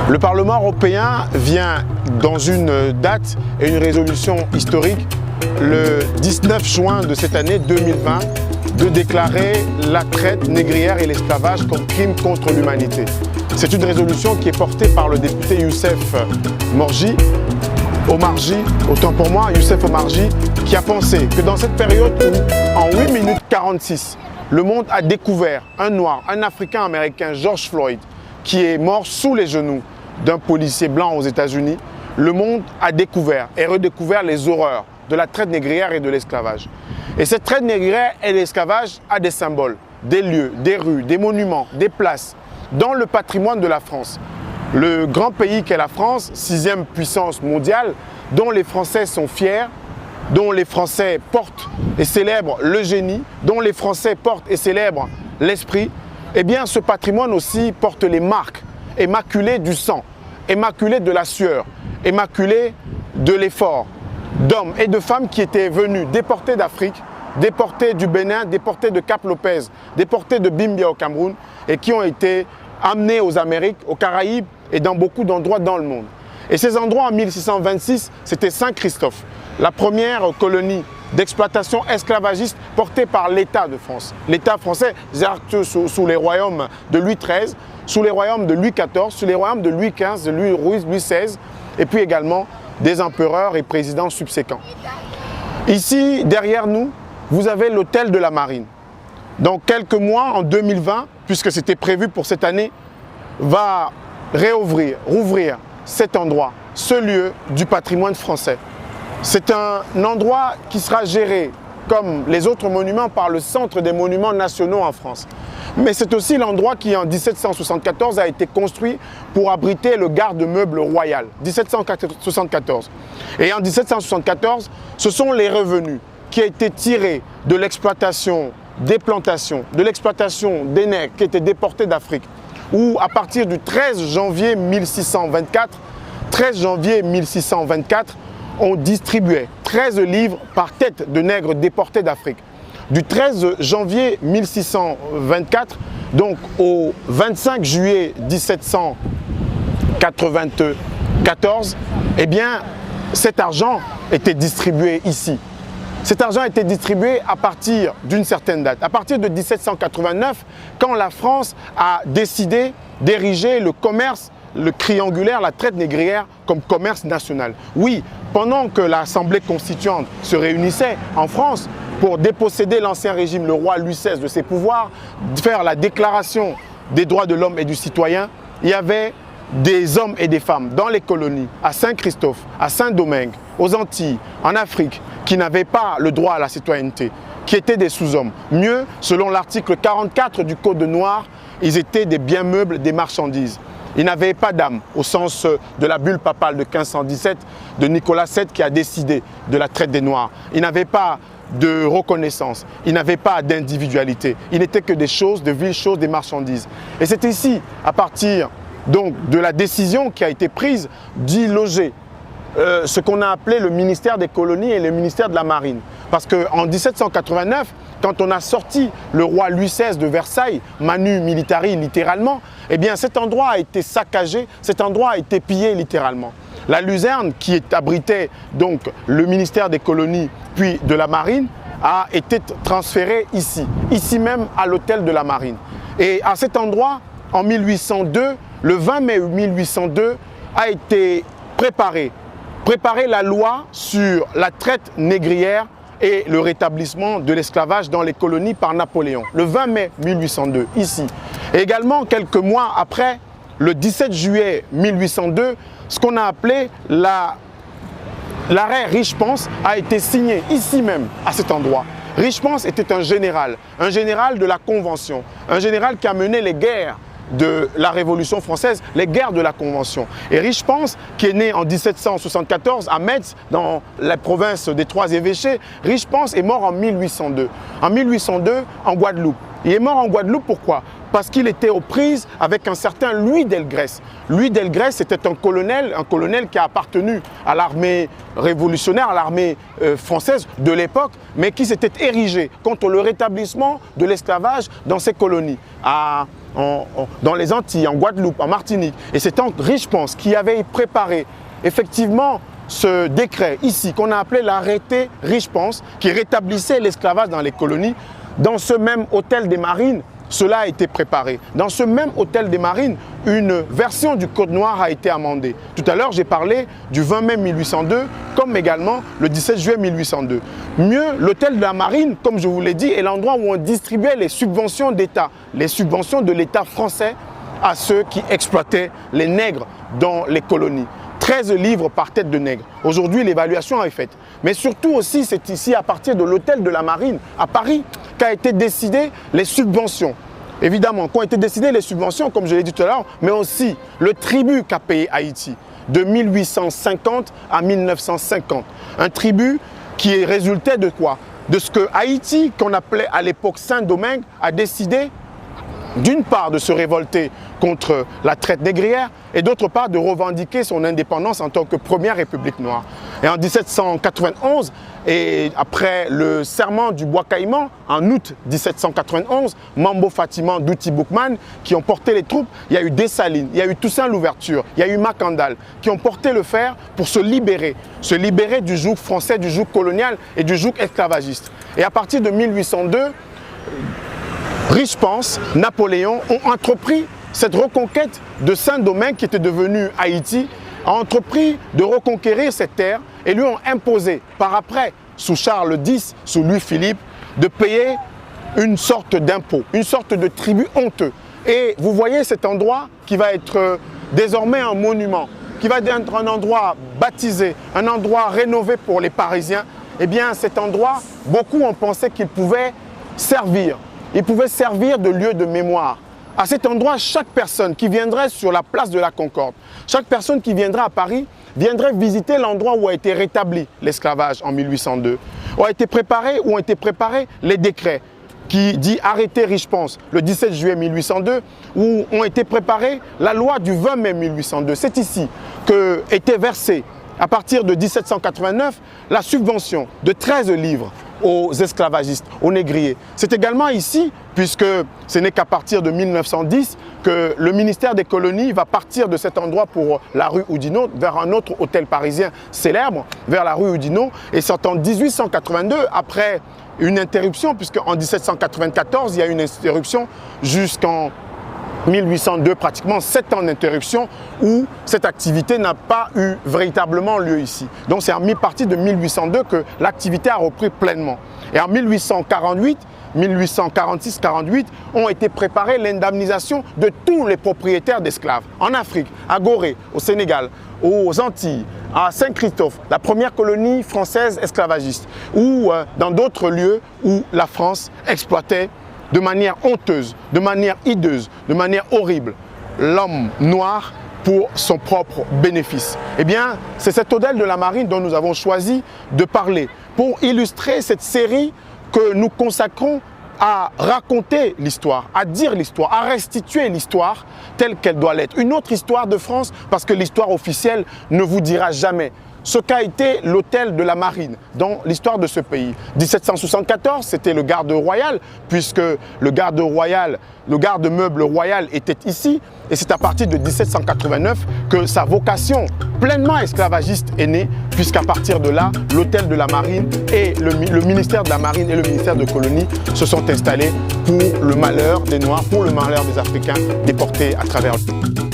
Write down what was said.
Le Parlement européen vient dans une date et une résolution historique, le 19 juin de cette année 2020, de déclarer la traite négrière et l'esclavage comme crime contre l'humanité. C'est une résolution qui est portée par le député Youssef Omarjee, autant pour moi, Youssef Omarjee, qui a pensé que dans cette période où, en 8 minutes 46, le monde a découvert un noir, un africain américain, George Floyd, qui est mort sous les genoux d'un policier blanc aux États-Unis, le monde a découvert et redécouvert les horreurs de la traite négrière et de l'esclavage. Et cette traite négrière et l'esclavage a des symboles, des lieux, des rues, des monuments, des places dans le patrimoine de la France. Le grand pays qu'est la France, 6e puissance mondiale, dont les Français sont fiers, dont les Français portent et célèbrent le génie, dont les Français portent et célèbrent l'esprit, eh bien ce patrimoine aussi porte les marques immaculées du sang, immaculées de la sueur, immaculées de l'effort d'hommes et de femmes qui étaient venus déportés d'Afrique, déportés du Bénin, déportés de Cap-Lopez, déportés de Bimbia au Cameroun et qui ont été amenés aux Amériques, aux Caraïbes et dans beaucoup d'endroits dans le monde. Et ces endroits en 1626, c'était Saint-Christophe, la première colonie d'exploitation esclavagiste portée par l'État de France. L'État français, sous les royaumes de Louis XIII, sous les royaumes de Louis XIV, sous les royaumes de Louis XV, de Louis XVI, et puis également des empereurs et présidents subséquents. Ici, derrière nous, vous avez l'hôtel de la Marine. Dans quelques mois, en 2020, puisque c'était prévu pour cette année, va rouvrir cet endroit, ce lieu du patrimoine français. C'est un endroit qui sera géré, comme les autres monuments, par le Centre des monuments nationaux en France. Mais c'est aussi l'endroit qui, en 1774, a été construit pour abriter le garde-meuble royal. 1774. Et en 1774, ce sont les revenus qui ont été tirés de l'exploitation des plantations, de l'exploitation des nègres qui étaient déportés d'Afrique, où à partir du 13 janvier 1624, on distribuait 13 livres par tête de nègres déportés d'Afrique. Du 13 janvier 1624, donc au 25 juillet 1794, eh bien, cet argent était distribué ici. Cet argent a été distribué à partir d'une certaine date, à partir de 1789, quand la France a décidé d'ériger le commerce, le triangulaire, la traite négrière comme commerce national. Oui, pendant que l'Assemblée constituante se réunissait en France pour déposséder l'ancien régime, le roi Louis XVI, de ses pouvoirs, faire la déclaration des droits de l'homme et du citoyen, il y avait des hommes et des femmes dans les colonies, à Saint-Christophe, à Saint-Domingue, aux Antilles, en Afrique, qui n'avaient pas le droit à la citoyenneté, qui étaient des sous-hommes. Mieux, selon l'article 44 du Code noir, ils étaient des biens meubles, des marchandises. Ils n'avaient pas d'âme, au sens de la bulle papale de 1517 de Nicolas VII qui a décidé de la traite des Noirs. Ils n'avaient pas de reconnaissance, ils n'avaient pas d'individualité. Ils n'étaient que des choses, de viles choses, des marchandises. Et c'est ici, à partir donc de la décision qui a été prise d'y loger ce qu'on a appelé le ministère des colonies et le ministère de la marine. Parce qu'en 1789, quand on a sorti le roi Louis XVI de Versailles, Manu Militari littéralement, eh bien cet endroit a été saccagé, cet endroit a été pillé littéralement. La luzerne qui abritait donc le ministère des colonies puis de la marine a été transférée ici même à l'hôtel de la marine. Et à cet endroit, en 1802, le 20 mai 1802, a été préparée la loi sur la traite négrière et le rétablissement de l'esclavage dans les colonies par Napoléon, le 20 mai 1802, ici. Et également, quelques mois après, le 17 juillet 1802, ce qu'on a appelé l'arrêt Richepanse a été signé ici même, à cet endroit. Richepanse était un général de la Convention, un général qui a mené les guerres de la Révolution française, les guerres de la Convention. Et Richepanse, qui est né en 1774 à Metz, dans la province des Trois-Évêchés, Richepanse est mort en 1802. En 1802, en Guadeloupe. Il est mort en Guadeloupe, pourquoi? Parce qu'il était aux prises avec un certain Louis Delgrès. Louis Delgrès était un colonel qui a appartenu à l'armée révolutionnaire, à l'armée française de l'époque, mais qui s'était érigé contre le rétablissement de l'esclavage dans ces colonies. En dans les Antilles, en Guadeloupe, en Martinique. Et c'est Henri Richepanse qui avait préparé effectivement ce décret ici, qu'on a appelé l'arrêté Richepanse, qui rétablissait l'esclavage dans les colonies. Dans ce même hôtel des Marines, cela a été préparé. Dans ce même hôtel des Marines, une version du Code noir a été amendée. Tout à l'heure, j'ai parlé du 20 mai 1802, comme également le 17 juillet 1802. Mieux, l'hôtel de la Marine, comme je vous l'ai dit, est l'endroit où on distribuait les subventions d'État, les subventions de l'État français à ceux qui exploitaient les nègres dans les colonies. 13 livres par tête de nègre. Aujourd'hui, l'évaluation est faite. Mais surtout aussi, c'est ici, à partir de l'hôtel de la Marine, à Paris, qu'a été décidé les subventions. Évidemment, qu'ont été décidées les subventions, comme je l'ai dit tout à l'heure, mais aussi le tribut qu'a payé Haïti de 1850 à 1950. Un tribut qui résultait de quoi? De ce que Haïti, qu'on appelait à l'époque Saint-Domingue, a décidé d'une part de se révolter contre la traite négrière et d'autre part de revendiquer son indépendance en tant que première république noire. Et en 1791, et après le serment du Bois Caïman, en août 1791, Mambo Fatiman, Douti Boukman, qui ont porté les troupes, il y a eu Dessalines, il y a eu Toussaint Louverture, il y a eu Macandal, qui ont porté le fer pour se libérer du joug français, du joug colonial et du joug esclavagiste. Et à partir de 1802, Richepanse, Napoléon ont entrepris cette reconquête de Saint-Domingue qui était devenue Haïti, a entrepris de reconquérir cette terre et lui ont imposé par après, sous Charles X, sous Louis-Philippe, de payer une sorte d'impôt, une sorte de tribut honteux. Et vous voyez cet endroit qui va être désormais un monument, qui va être un endroit baptisé, un endroit rénové pour les Parisiens. Eh bien cet endroit, beaucoup ont pensé qu'il pouvait servir. Il pouvait servir de lieu de mémoire. À cet endroit, chaque personne qui viendrait sur la place de la Concorde, chaque personne qui viendrait à Paris, viendrait visiter l'endroit où a été rétabli l'esclavage en 1802. Où ont été préparés les décrets qui dit arrêté Richepanse le 17 juillet 1802, où ont été préparés la loi du 20 mai 1802. C'est ici que était versée, à partir de 1789, la subvention de 13 livres aux esclavagistes, aux négriers. C'est également ici, puisque ce n'est qu'à partir de 1910 que le ministère des colonies va partir de cet endroit pour la rue Oudinot vers un autre hôtel parisien célèbre, vers la rue Oudinot. Et c'est en 1882, après une interruption, puisqu'en 1794, il y a une interruption jusqu'en 1802, pratiquement 7 ans d'interruption où cette activité n'a pas eu véritablement lieu ici. Donc c'est à mi-partie de 1802 que l'activité a repris pleinement. Et en 1848, 1846-48 ont été préparées l'indemnisation de tous les propriétaires d'esclaves en Afrique, à Gorée, au Sénégal, aux Antilles, à Saint-Christophe, la première colonie française esclavagiste, ou dans d'autres lieux où la France exploitait de manière honteuse, de manière hideuse, de manière horrible, l'homme noir pour son propre bénéfice. Eh bien, c'est cet hôtel de la Marine dont nous avons choisi de parler pour illustrer cette série que nous consacrons à raconter l'histoire, à dire l'histoire, à restituer l'histoire telle qu'elle doit l'être. Une autre histoire de France, parce que l'histoire officielle ne vous dira jamais ce qu'a été l'hôtel de la Marine dans l'histoire de ce pays. 1774, c'était le garde royal, puisque le garde-meuble royal était ici. Et c'est à partir de 1789 que sa vocation pleinement esclavagiste est née, puisqu'à partir de là, l'hôtel de la Marine et le ministère de la Marine et le ministère de Colonie se sont installés pour le malheur des Noirs, pour le malheur des Africains déportés à travers le monde.